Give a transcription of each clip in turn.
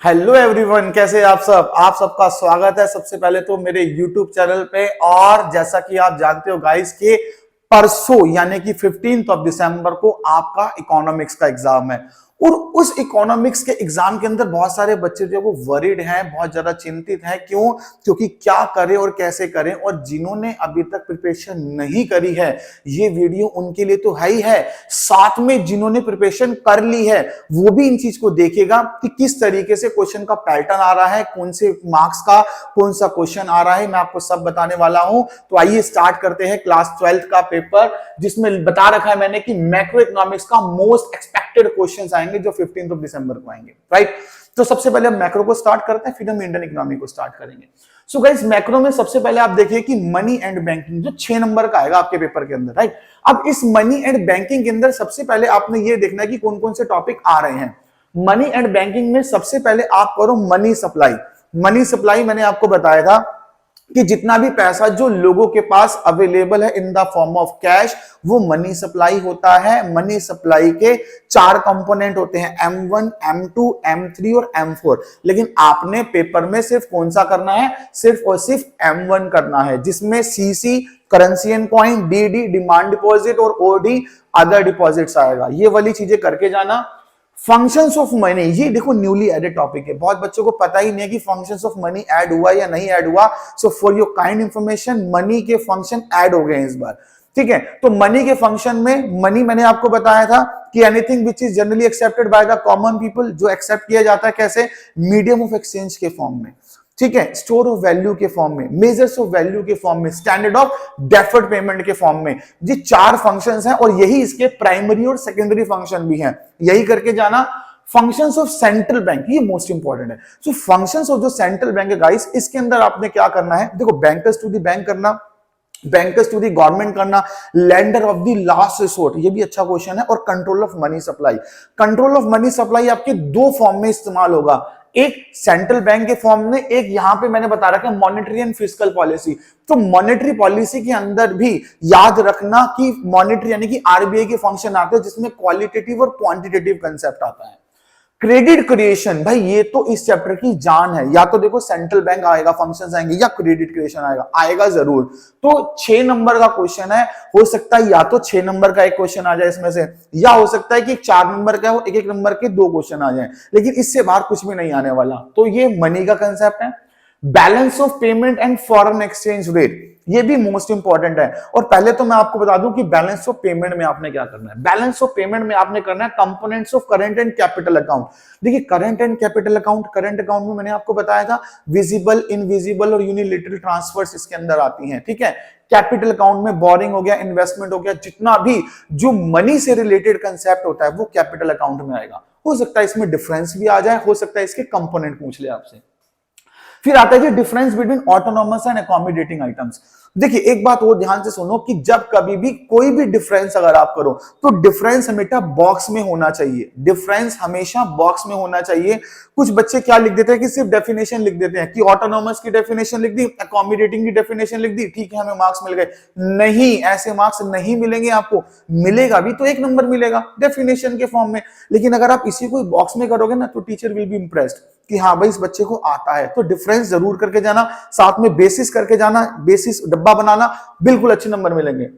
Hello everyone, कैसे आप सब। आप सबका स्वागत है सबसे पहले तो मेरे यूट्यूब चैनल पे। और जैसा कि आप जानते हो गाइस कि परसों यानी कि 15 दिसंबर को आपका इकोनॉमिक्स का एग्जाम है। और उस इकोनॉमिक्स के एग्जाम के अंदर बहुत सारे बच्चे जो वो वरीड हैं, बहुत ज्यादा चिंतित हैं। क्यों? क्योंकि क्या करें और कैसे करें। और जिन्होंने अभी तक प्रिपरेशन नहीं करी है, ये वीडियो उनके लिए तो है ही है, साथ में जिन्होंने प्रिपरेशन कर ली है वो भी इन चीज को देखेगा कि किस तरीके से क्वेश्चन का पैटर्न आ रहा है, कौन से मार्क्स का कौन सा क्वेश्चन आ रहा है, मैं आपको सब बताने वाला हूं। तो आइए स्टार्ट करते हैं क्लास 12 का पेपर, जिसमें बता रखा है मैंने कि मैक्रो इकोनॉमिक्स का मोस्ट एक्सपेक्टेड क्वेश्चंस आएंगे जो 15 दिसंबर को आएंगे, राइट। तो सबसे पहले हम मैक्रो को स्टार्ट करते हैं, फिर हम इंडियन इकोनॉमी को स्टार्ट करेंगे। सो गाइस, मैक्रो में सबसे पहले आप देखिए कि मनी एंड बैंकिंग जो 6 नंबर का आएगा आपके पेपर के अंदर, राइट। अब इस मनी एंड बैंकिंग के अंदर सबसे पहले आपने ये देखना है कि कौन कौन से टॉपिक आ रहे हैं। मनी एंड बैंकिंग में सबसे पहले आप करो मनी सप्लाई। मनी सप्लाई मैंने आपको बताया था कि जितना भी पैसा जो लोगों के पास अवेलेबल है in the form of cash, वो मनी सप्लाई होता है। मनी सप्लाई के 4 कंपोनेंट होते हैं, M1, M2, M3 और M4। लेकिन आपने पेपर में सिर्फ कौन सा करना है? सिर्फ और सिर्फ M1 करना है, जिसमें CC currency and coin, DD demand deposit और OD अदर डिपॉजिट्स आएगा। ये वाली चीजें करके जाना। फंक्शंस ऑफ मनी, ये देखो न्यूली एडेड टॉपिक है, बहुत बच्चों को पता ही नहीं है कि फंक्शंस ऑफ मनी ऐड हुआ या नहीं ऐड हुआ। So for your kind information, money के फंक्शन ऐड हो गए हैं इस बार, ठीक है। तो मनी के फंक्शन में मनी मैंने आपको बताया था कि anything which is generally accepted by the common people, जो एक्सेप्ट किया जाता है कैसे? मीडियम ऑफ एक्सचेंज के फॉर्म में, ठीक है, स्टोर ऑफ वैल्यू के फॉर्म में, मेजर्स ऑफ वैल्यू के फॉर्म में, स्टैंडर्ड ऑफ डेफर्ड पेमेंट के फॉर्म में। ये 4 फंक्शंस हैं और यही इसके प्राइमरी और सेकेंडरी फंक्शन भी हैं, यही करके जाना। फंक्शंस ऑफ सेंट्रल बैंक, ये मोस्ट इंपॉर्टेंट है। सो फंक्शंस ऑफ जो सेंट्रल बैंक है गाइस, इसके अंदर आपने क्या करना है? देखो, बैंकर्स टू द बैंक करना, बैंकर्स टू दी गवर्नमेंट करना, lender of the last resort, ये भी अच्छा क्वेश्चन है। और control of money supply. Control of money supply आपके 2 फॉर्म में इस्तेमाल होगा, एक सेंट्रल बैंक के फॉर्म में, एक यहां पे मैंने बता रखा है मॉनेटरी एंड फिस्कल पॉलिसी। तो मॉनेटरी पॉलिसी के अंदर भी याद रखना कि मॉनेटरी यानी कि RBI के फंक्शन आते हैं, जिसमें क्वालिटेटिव और क्वांटिटेटिव कंसेप्ट आता है। क्रेडिट क्रिएशन, भाई ये तो इस चैप्टर की जान है। या तो देखो सेंट्रल बैंक आएगा, फंक्शंस आएंगे, या क्रेडिट क्रिएशन आएगा जरूर। तो 6 नंबर का क्वेश्चन है, हो सकता है या तो 6 नंबर का एक क्वेश्चन आ जाए इसमें से, या हो सकता है कि 4 नंबर का हो, एक नंबर के 2 क्वेश्चन आ जाए, लेकिन इससे बाहर कुछ भी नहीं आने वाला। तो ये मनी का कंसेप्ट है। Balance of payment and foreign exchange rate, ये भी मोस्ट इंपॉर्टेंट है। और पहले तो मैं आपको बता दूं कि बैलेंस ऑफ पेमेंट में आपने क्या करना है। बैलेंस ऑफ पेमेंट में आपने करना है components of current and capital account. देखिए, current and capital account, current account में मैंने आपको बताया था विजिबल, इनविजिबल और यूनिलेटरल ट्रांसफर्स इसके अंदर आती हैं, ठीक है। कैपिटल अकाउंट में बोरिंग हो गया, इन्वेस्टमेंट हो गया, जितना भी जो मनी से रिलेटेड कंसेप्ट होता है वो कैपिटल अकाउंट में आएगा। हो सकता है इसमें डिफरेंस भी आ जाए, हो सकता है इसके कंपोनेंट पूछ ले आपसे। फिर आता है difference between autonomous and accommodating items. देखिए, एक बात और ध्यान से सुनो कि जब कभी भी कोई भी डिफरेंस अगर आप करो तो डिफरेंस हमेशा बॉक्स में होना चाहिए। डिफरेंस हमेशा बॉक्स में होना चाहिए। कुछ बच्चे क्या लिख देते हैं कि सिर्फ डेफिनेशन लिख देते हैं कि ऑटोनॉमस की डेफिनेशन लिख दी, अकोमोडेटिंग की डेफिनेशन लिख दी, ठीक है हमें मार्क्स मिल गए। नहीं, ऐसे मार्क्स नहीं मिलेंगे आपको। मिलेगा भी तो 1 नंबर मिलेगा डेफिनेशन के फॉर्म में, लेकिन अगर आप इसी को बॉक्स में करोगे ना तो टीचर विल बी इंप्रेस्ड कि हाँ भाई इस बच्चे को आता है। तो डिफरेंस जरूर करके जाना, साथ में बेसिस करके जाना, बेसिस डब्बा बनाना, बिल्कुल अच्छे नंबर मिलेंगे।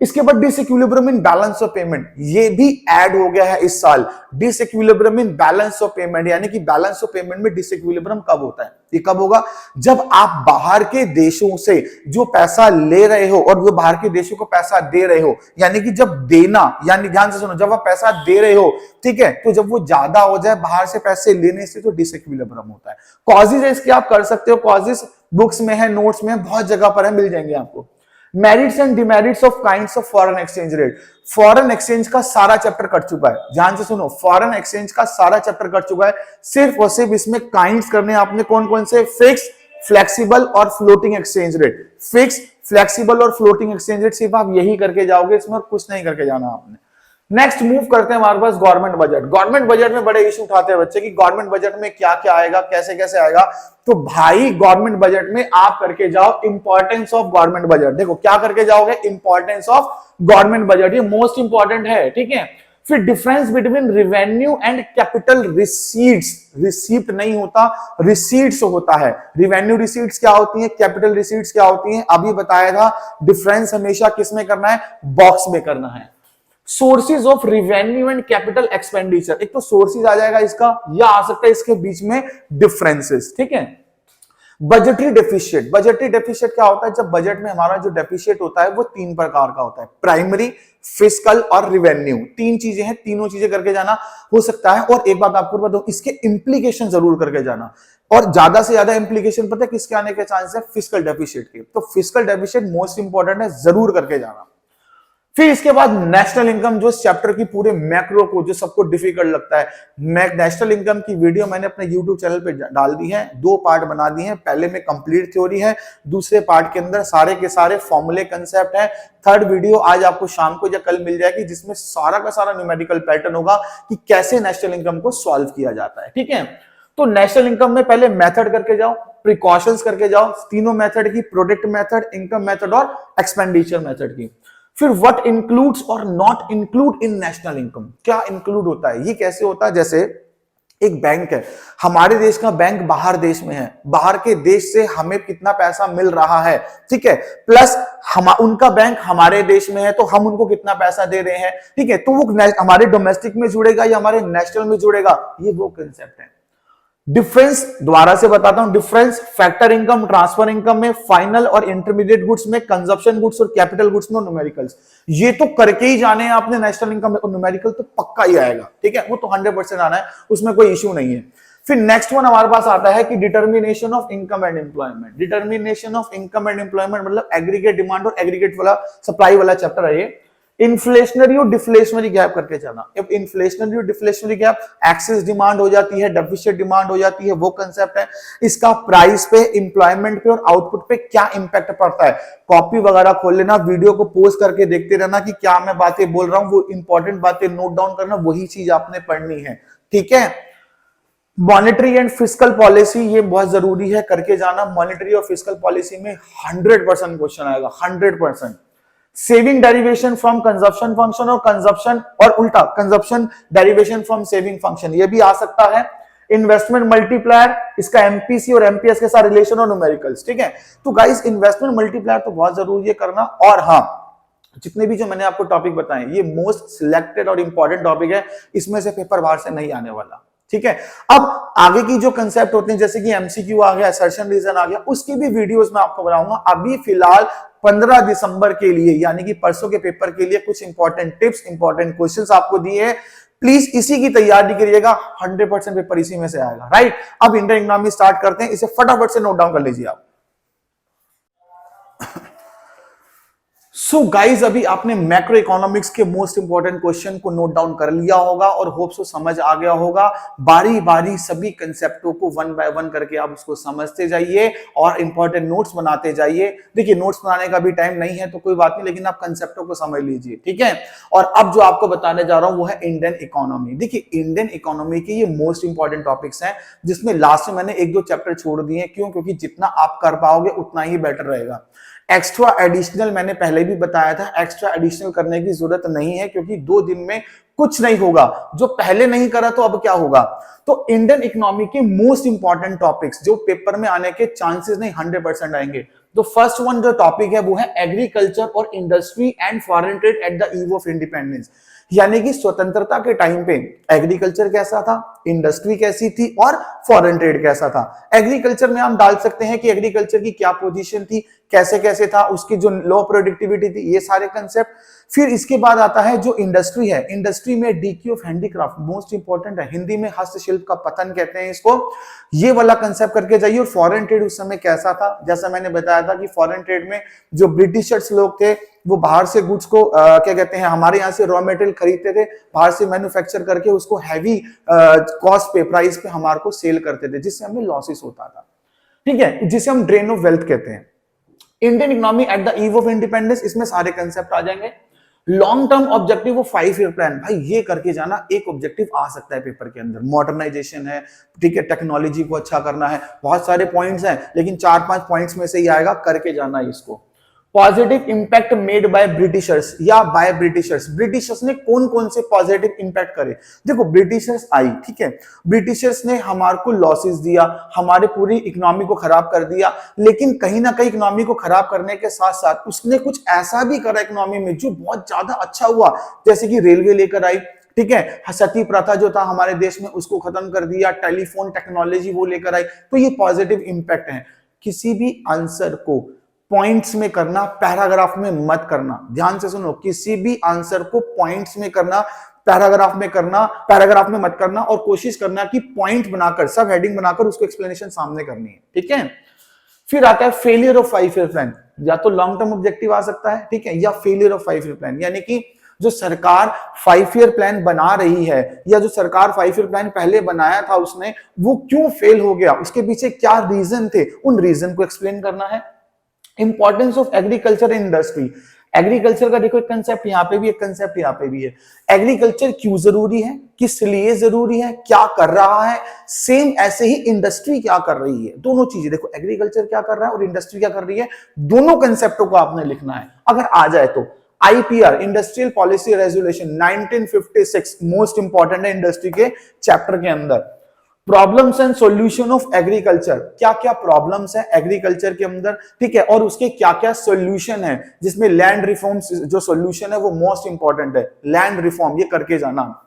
इसके बाद disequilibrium in balance of payment, ये भी ऐड हो गया है इस साल। Disequilibrium in balance of payment, यानी कि बैलेंस ऑफ पेमेंट में डिसइक्विलिब्रियम कब होता है? ये कब होगा? जब आप बाहर के देशों से जो पैसा ले रहे हो और वो बाहर के देशों को पैसा दे रहे हो, यानी कि जब देना, यानी ध्यान से सुनो, जब आप पैसा दे रहे हो, ठीक है, तो जब वो ज्यादा हो जाए बाहर से पैसे लेने से, तो डिसइक्विलिब्रियम होता है। कॉजेज इसके आप कर सकते हो, कॉजेज बुक्स में है, नोट्स में, बहुत जगह पर है, मिल जाएंगे आपको। Merits and demerits of kinds of foreign exchange rate, foreign exchange का सारा चैप्टर कट चुका है। ध्यान से सुनो, फॉरेन एक्सचेंज का सारा चैप्टर कट चुका है। सिर्फ और सिर्फ इसमें काइंड्स करने हैं आपने। कौन कौन से? फिक्स, फ्लेक्सिबल और floating exchange rate. Fix, flexible और फ्लोटिंग एक्सचेंज रेट सिर्फ आप यही करके जाओगे, इसमें और कुछ नहीं करके जाना आपने। नेक्स्ट मूव करते हैं हमारे पास गवर्नमेंट बजट। गवर्नमेंट बजट में बड़े इशू उठाते हैं बच्चे कि गवर्नमेंट बजट में क्या क्या आएगा, कैसे कैसे आएगा। तो भाई गवर्नमेंट बजट में आप करके जाओ इंपॉर्टेंस ऑफ गवर्नमेंट बजट। देखो क्या करके जाओगे? इंपॉर्टेंस ऑफ गवर्नमेंट बजट, ये मोस्ट इंपॉर्टेंट है, ठीक है। फिर difference between revenue and capital receipts, receipt नहीं होता, रिसीट्स होता है। रेवेन्यू रिसीट्स क्या होती है, कैपिटल रिसीट्स क्या होती है, अभी बताया था। डिफरेंस हमेशा किस में करना है, बॉक्स में करना है। Sources of revenue and capital expenditure, एक तो सोर्सेज आ जाएगा इसका, या आ सकता है इसके बीच में डिफरेंसेस, ठीक है। बजटरी डेफिशिएट, बजटरी डेफिशिएट क्या होता है, जब बजट में हमारा जो डेफिशिएट होता है वो तीन प्रकार का होता है, प्राइमरी, फिस्कल और रिवेन्यू। तीन चीजें हैं, तीनों चीजें करके जाना हो सकता है। और एक बात आपको बता दूं, इसके इंप्लीकेशन जरूर करके जाना, और ज्यादा से ज्यादा इंप्लीकेशन पता है किसके आने के चांस है, फिस्कल डेफिशिएट के। तो फिस्कल डेफिशिएट मोस्ट इंपॉर्टेंट है, जरूर करके जाना। फिर इसके बाद नेशनल इनकम, जो इस चैप्टर की पूरे मैक्रो को जो सबको डिफिकल्ट लगता है, नेशनल इनकम की वीडियो मैंने अपने यूट्यूब चैनल पे डाल दी है, 2 पार्ट बना दिए हैं। पहले में कंप्लीट थ्योरी है, दूसरे पार्ट के अंदर सारे के सारे फॉर्मूले कंसेप्ट है। थर्ड वीडियो आज आपको शाम को या कल मिल जाएगी, जिसमें सारा का सारा न्यूमेरिकल पैटर्न होगा कि कैसे नेशनल इनकम को सॉल्व किया जाता है, ठीक है। तो नेशनल इनकम में पहले मेथड करके जाओ, प्रिकॉशंस करके जाओ, तीनों मेथड की, प्रोडक्ट मेथड, इनकम मेथड और एक्सपेंडिचर मेथड की। फिर व्हाट इंक्लूड्स और not include in national income, क्या इंक्लूड होता है, ये कैसे होता है। जैसे एक बैंक है, हमारे देश का बैंक बाहर देश में है, बाहर के देश से हमें कितना पैसा मिल रहा है, ठीक है, प्लस उनका बैंक हमारे देश में है तो हम उनको कितना पैसा दे रहे हैं, ठीक है। तो वो हमारे डोमेस्टिक में जुड़ेगा या हमारे नेशनल में जुड़ेगा, ये वो कंसेप्ट है। डिफरेंस दोबारा से बताता हूं, difference factor income, transfer income में, फाइनल और इंटरमीडिएट गुड्स में, कंजप्शन गुड्स और कैपिटल गुड्स में न्यूमेरिकल्स। ये तो करके ही जाने हैं आपने नेशनल इनकम में, न्यूमेरिकल तो पक्का ही आएगा, ठीक है, वो तो 100% आना है, उसमें कोई इश्यू नहीं है। फिर नेक्स्ट वन हमारे पास आता है कि determination of income and employment. Determination of income and employment मतलब एग्रीगेट डिमांड और एग्रीगेट वाला सप्लाई वाला चैप्टर है ये। इन्फ्लेशनरी और डिफ्लेशनरी गैप करके जाना। अब इन्फ्लेशनरी और डिफ्लेशनरी गैप, एक्सेस डिमांड हो जाती है, डेफिसिट डिमांड हो जाती है, वो कंसेप्ट है। इसका प्राइस पे, एम्प्लॉयमेंट पे और आउटपुट पे क्या इंपैक्ट पड़ता है। कॉपी वगैरह खोल लेना, वीडियो को पॉज करके देखते रहना कि क्या मैं बातें बोल रहा हूं, वो इंपॉर्टेंट बातें नोट डाउन करना, वही चीज आपने पढ़नी है, ठीक है। मॉनेटरी एंड फिस्कल पॉलिसी, ये बहुत जरूरी है, करके जाना। मॉनेटरी और फिस्कल पॉलिसी में 100% क्वेश्चन आएगा, 100%। Saving derivation from consumption function और कंजप्शन और उल्टा consumption derivation from saving function, ये भी आ सकता है। इन्वेस्टमेंट मल्टीप्लायर, इसका एमपीसी और एमपीएस के साथ रिलेशन और न्यूमेरिकल्स, ठीक है। तो गाइस इन्वेस्टमेंट मल्टीप्लायर तो बहुत जरूरी है करना। और हाँ, जितने भी जो मैंने आपको टॉपिक बताए, ये मोस्ट सिलेक्टेड और इंपॉर्टेंट टॉपिक है, इसमें से पेपर बाहर से नहीं आने वाला, ठीक है। अब आगे की जो कंसेप्ट होते हैं, जैसे कि एमसीक्यू आ गया, असर्शन रीजन आ गया, उसकी भी वीडियोस मैं आपको बनाऊंगा। अभी फिलहाल 15 दिसंबर के लिए, यानी कि परसों के पेपर के लिए कुछ इंपॉर्टेंट टिप्स, इंपॉर्टेंट क्वेश्चंस आपको दिए हैं। प्लीज इसी की तैयारी करिएगा, 100% पेपर इसी में से आएगा, राइट। अब इंडियन इकोनॉमी स्टार्ट करते हैं, इसे फटाफट से नोट डाउन कर लीजिए आप। सो गाइज, अभी आपने मैक्रो इकोनॉमिक्स के मोस्ट इंपॉर्टेंट क्वेश्चन को नोट डाउन कर लिया होगा और होप सो समझ आ गया होगा। बारी बारी सभी कंसेप्टों को 1 बाय 1 करके आप उसको समझते जाइए और इंपॉर्टेंट नोट्स बनाते जाइए। देखिए, नोट्स बनाने का भी टाइम नहीं है तो कोई बात नहीं, लेकिन आप कंसेप्टों को समझ लीजिए, ठीक है। और अब जो आपको बताने जा रहा हूं वो है इंडियन इकोनॉमी। देखिए, इंडियन इकोनॉमी के ये मोस्ट इंपॉर्टेंट टॉपिक्स हैं, जिसमें लास्ट में मैंने 1-2 चैप्टर छोड़ दिए। क्यों? क्योंकि जितना आप कर पाओगे उतना ही बेटर रहेगा। एक्स्ट्रा एडिशनल मैंने पहले भी बताया था, एक्स्ट्रा एडिशनल करने की जरूरत नहीं है, क्योंकि 2 दिन में कुछ नहीं होगा। जो पहले नहीं करा तो अब क्या होगा। तो इंडियन इकोनॉमी के मोस्ट इंपॉर्टेंट टॉपिक्स जो पेपर में आने के चांसेस नहीं 100% आएंगे। तो फर्स्ट वन जो टॉपिक है वो है एग्रीकल्चर और industry and foreign trade at the eve of independence. यानी कि स्वतंत्रता के टाइम पे एग्रीकल्चर कैसा था, इंडस्ट्री कैसी थी और फॉरेन ट्रेड कैसा था। एग्रीकल्चर में हम डाल सकते हैं कि एग्रीकल्चर की क्या पोजीशन थी, कैसे कैसे था, उसकी जो लो प्रोडक्टिविटी थी, ये सारे कंसेप्ट। फिर इसके बाद आता है जो इंडस्ट्री है, इंडस्ट्री में DQ of handicraft most important है, हिंदी में हस्तशिल्प का पतन कहते हैं इसको। ये वाला कंसेप्ट करके जाइए। और फॉरेन ट्रेड उस समय कैसा था, जैसा मैंने बताया था कि फॉरेन ट्रेड में जो ब्रिटिशर्स लोग थे वो बाहर से गुड्स को क्या कहते हैं, हमारे यहाँ से रॉ मटेरियल खरीदते थे, बाहर से मैन्युफैक्चर करके उसको हैवी कॉस्ट पे, प्राइस पे हमारे को सेल करते थे, जिससे हमें लॉसेस होता था, ठीक है, जिसे हम ड्रेन ऑफ वेल्थ कहते हैं। Indian economy at the eve of independence, इसमें सारे कंसेप्ट आ जाएंगे। लॉन्ग टर्म ऑब्जेक्टिव वो 5 ईयर प्लान, भाई ये करके जाना। एक ऑब्जेक्टिव आ सकता है पेपर के अंदर, मॉडर्नाइजेशन है, ठीक है, टेक्नोलॉजी को अच्छा करना है, बहुत सारे पॉइंट्स हैं, लेकिन 4-5 पॉइंट्स में से ही आएगा, करके जाना इसको। Positive impact made by Britishers या बाय ब्रिटिशर्स। ब्रिटिशर्स ने कौन कौन से पॉजिटिव इंपैक्ट करे? देखो ब्रिटिशर्स आई, ठीक है, ब्रिटिशर्स ने हमारे को लॉसेस दिया, हमारे पूरी इकोनॉमी को खराब कर दिया, लेकिन कहीं ना कहीं इकोनॉमी को खराब करने के साथ साथ उसने कुछ ऐसा भी करा इकोनॉमी में जो बहुत ज्यादा अच्छा हुआ, जैसे कि रेलवे लेकर आई, ठीक है, सती प्रथा जो था हमारे देश में उसको खत्म कर दिया, टेलीफोन टेक्नोलॉजी वो लेकर आई। तो ये पॉजिटिव इंपैक्ट है। किसी भी आंसर को पॉइंट्स में करना, पैराग्राफ में मत करना। ध्यान से सुनो, किसी भी आंसर को पॉइंट्स में करना, पैराग्राफ में करना, पैराग्राफ में मत करना, और कोशिश करना कि पॉइंट बनाकर, सब हेडिंग बनाकर उसको एक्सप्लेनेशन सामने करनी है, ठीक है। फिर आता है फेलियर ऑफ 5 ईयर प्लान। या तो लॉन्ग टर्म ऑब्जेक्टिव आ सकता है, ठीक है, या फेलियर ऑफ 5 ईयर प्लान, यानी कि जो सरकार 5 ईयर प्लान बना रही है, या जो सरकार 5 ईयर प्लान पहले बनाया था उसने, वो क्यों फेल हो गया, उसके पीछे क्या रीजन थे, उन रीजन को एक्सप्लेन करना है। Importance of agriculture in industry. Agriculture का देखो एक कंसेप्ट यहाँ पे भी, एक कंसेप्ट यहाँ पे भी है। एग्रीकल्चर क्यों जरूरी है, किस लिए जरूरी है, क्या कर रहा है, सेम ऐसे ही इंडस्ट्री क्या कर रही है। दोनों चीजें देखो, एग्रीकल्चर क्या कर रहा है और इंडस्ट्री क्या कर रही है, दोनों कंसेप्टों को आपने लिखना है। अगर आ जाए तो IPR, industrial policy resolution 1956 most important है इंडस्ट्री के चैप्टर के अंदर। Problems and solution of agriculture, क्या क्या प्रॉब्लम्स है एग्रीकल्चर के अंदर, ठीक है, और उसके क्या क्या सॉल्यूशन है, जिसमें लैंड रिफॉर्म्स जो सॉल्यूशन है वो मोस्ट इंपॉर्टेंट है। लैंड रिफॉर्म ये करके जाना।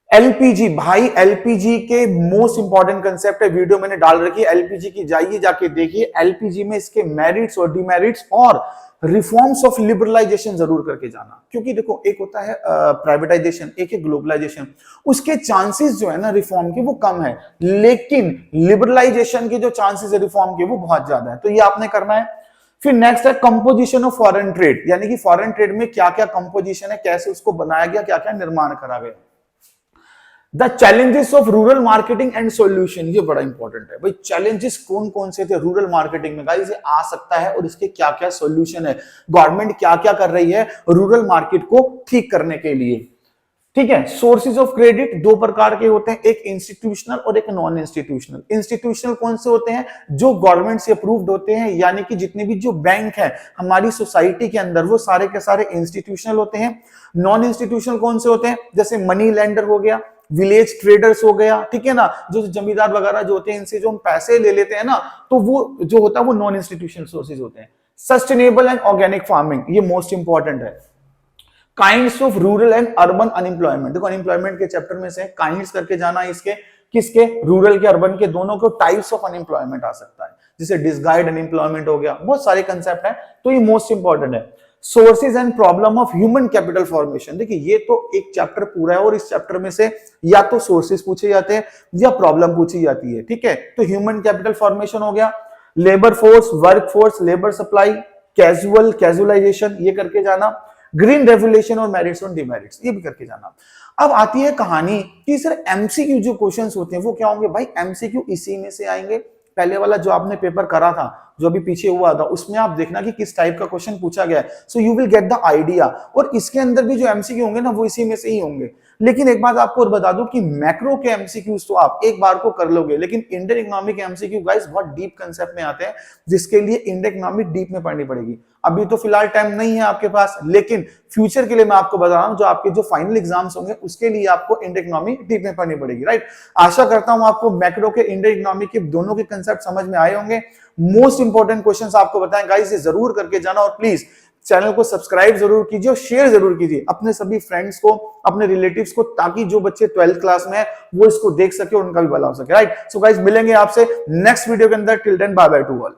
एलपीजी, भाई एलपीजी के मोस्ट इंपॉर्टेंट कंसेप्ट है, वीडियो मैंने डाल रखी है एलपीजी की, जाइए जाके देखिए। एलपीजी में इसके मेरिट्स और डिमेरिट्स और रिफॉर्म्स ऑफ लिबरलाइजेशन जरूर करके जाना, क्योंकि देखो एक होता है प्राइवेटाइजेशन, एक है ग्लोबलाइजेशन। उसके चांसेस जो है ना रिफॉर्म के वो कम है, लेकिन लिबरलाइजेशन के जो चांसेस है रिफॉर्म के वो बहुत ज्यादा है, तो ये आपने करना है। फिर नेक्स्ट है कंपोजिशन ऑफ फॉरेन ट्रेड, यानी कि फॉरेन ट्रेड में क्या क्या कंपोजिशन है, कैसे उसको बनाया गया, क्या क्या निर्माण करा गया। The challenges of rural marketing and solution, ये बड़ा इंपॉर्टेंट है भाई। चैलेंजेस कौन कौन से थे रूरल मार्केटिंग में, गाइस ये आ सकता है, और इसके क्या क्या सॉल्यूशन है, गवर्नमेंट क्या क्या कर रही है रूरल मार्केट को ठीक करने के लिए, ठीक है। सोर्सेज ऑफ क्रेडिट दो प्रकार के होते हैं, एक इंस्टीट्यूशनल और एक नॉन इंस्टीट्यूशनल। इंस्टीट्यूशनल कौन से होते हैं, जो गवर्नमेंट से अप्रूव्ड होते हैं, यानी कि जितने भी जो बैंक है हमारी सोसाइटी के अंदर वो सारे के सारे इंस्टीट्यूशनल होते हैं। नॉन इंस्टीट्यूशनल कौन से होते हैं, जैसे मनी लेंडर हो गया, विलेज ट्रेडर्स हो गया, ठीक है ना, जो जमींदार वगैरह जो होते हैं इनसे जो हम पैसे ले लेते हैं ना, तो वो जो होता है वो नॉन इंस्टीट्यूशनल सोर्सेज होते हैं। सस्टेनेबल एंड ऑर्गेनिक फार्मिंग, ये मोस्ट इंपॉर्टेंट है। Kinds of rural and urban unemployment, देखो अनएम्प्लॉयमेंट के चैप्टर में से काइंड्स करके जाना, इसके किसके, रूरल के अर्बन के, दोनों को टाइप्स ऑफ अनएम्प्लॉयमेंट आ सकता है, जैसे डिसगाइड अनएम्प्लॉयमेंट हो गया, बहुत सारे कंसेप्ट है, तो ये मोस्ट इंपॉर्टेंट है। Sources and problem of human capital formation, देखिए ये तो एक चैप्टर पूरा है, और इस चैप्टर में से या तो सोर्सेज पूछे जाते हैं या प्रॉब्लम पूछी जाती है, ठीक है। तो ह्यूमन कैपिटल फॉर्मेशन हो गया, labour force, work force, labour supply, casual, casualisation, ये करके जाना। ग्रीन रेवोल्यूशन और मेरिट्स और डिमेरिट्स, ये भी करके जाना। अब आती है कहानी कि सर एमसीक्यू जो क्वेश्चंस होते हैं वो क्या होंगे, भाई एमसीक्यू इसी में से आएंगे। पहले वाला जो आपने पेपर करा था, जो अभी पीछे हुआ था, उसमें आप देखना कि किस टाइप का क्वेश्चन पूछा गया है, so you will get the idea. और इसके अंदर भी जो एमसीक्यू होंगे ना वो इसी में से ही होंगे। लेकिन एक बात आपको और बता दूं कि मैक्रो के एमसीक्यूज तो आप एक बार को कर लोगे, लेकिन इंडियन इकोनॉमिक एमसीक्यू गाइस बहुत डीप कंसेप्ट में आते हैं, जिसके लिए इंडियन इकोनॉमिक डीप में पढ़नी पड़ेगी। अभी तो फिलहाल टाइम नहीं है आपके पास, लेकिन फ्यूचर के लिए मैं आपको बता रहा हूं, जो आपके जो फाइनल एग्जाम्स होंगे उसके लिए आपको इंडियन इकोनॉमी डीप में पढ़नी पड़ेगी, राइट। आशा करता हूं आपको मैक्रो के, इंडियन इकोनॉमी के दोनों के कंसेप्ट समझ में आए होंगे। मोस्ट इंपॉर्टेंट क्वेश्चंस आपको बताएं गाइस, ये जरूर करके जाना, और प्लीज चैनल को सब्सक्राइब जरूर कीजिए और शेयर जरूर कीजिए अपने सभी फ्रेंड्स को, अपने रिलेटिव्स को, ताकि जो बच्चे 12th क्लास में है वो इसको देख सके और उनका भी भला हो सके, राइट। सो गाइस मिलेंगे आपसे नेक्स्ट वीडियो के अंदर। Till then bye bye to all.